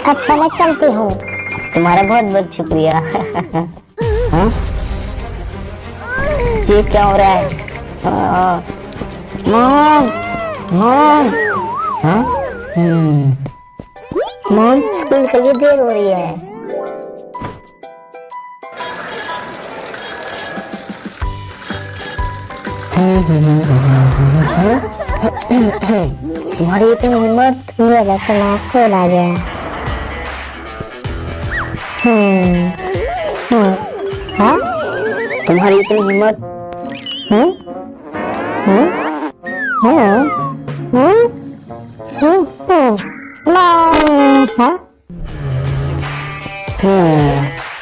अच्छा मैं चलती हूँ। तुम्हारा बहुत बहुत शुक्रिया। हाँ? ये क्या हो रहा है? मॉम, मॉम, हाँ? मॉम, स्कूल के लिए देर हो रही है। तुम्हारी इतनी हिम्मत, मुझे लगता है स्कूल आ गया। हाँ? तुम्हारी इतनी हिम्मत,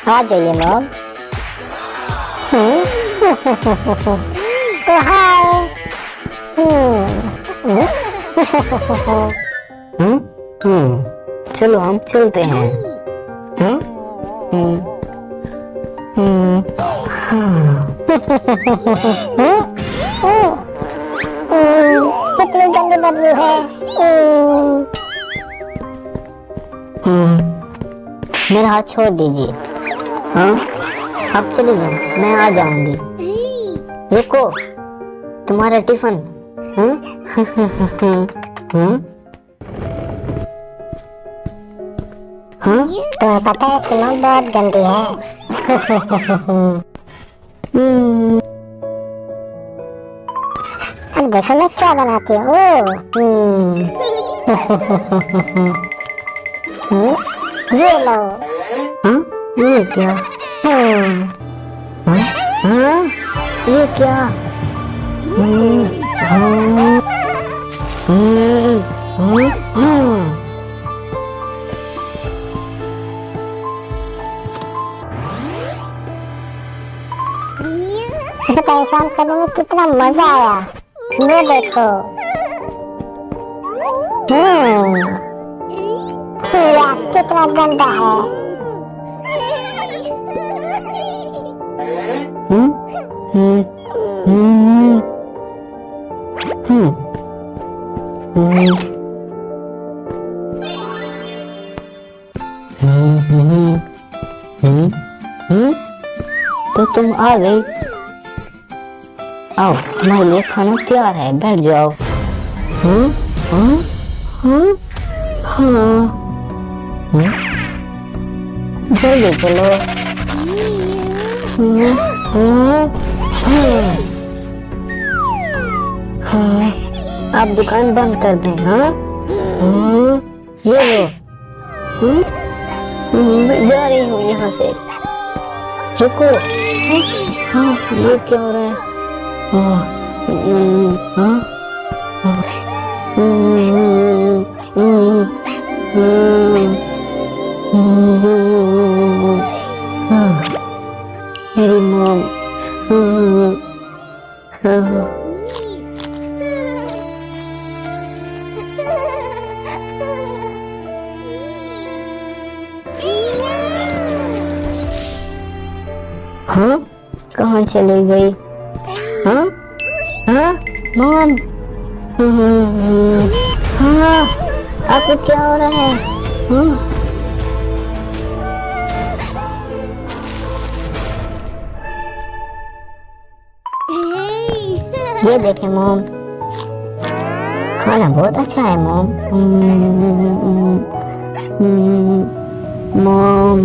आ जाइए मॉम। हाय। चलो हम चलते हैं। कितनी गंदी बदबू है। मेरा हाथ छोड़ दीजिए। हाँ, आप चले जाओ, मैं आ जाऊंगी। रुको, तुम्हारा टिफिन। तो पता है कि मॉम बहुत गंदी है। अब देखो मैं क्या बनाती हूँ। ये लो। ये क्या? ये क्या? इसे परेशान करने में कितना मजा आया। ये देखो। यार कितना गंदा है। तो तुम आ गई। आओ, तुम्हारे लिए खाना तैयार है, बैठ जाओ। जल्दी चलो। आप दुकान बंद कर दें। हाँ, ये लो। मैं जा रही हूँ यहाँ से। रुको। हाँ, ये क्या हो रहा है? मेरी मॉम। हाँ, कहाँ चली गई? हाँ, हाँ, मॉम। हाँ, आपको क्या हो रहा है? ये देखें मॉम, खाना बहुत अच्छा है मॉम। मॉम।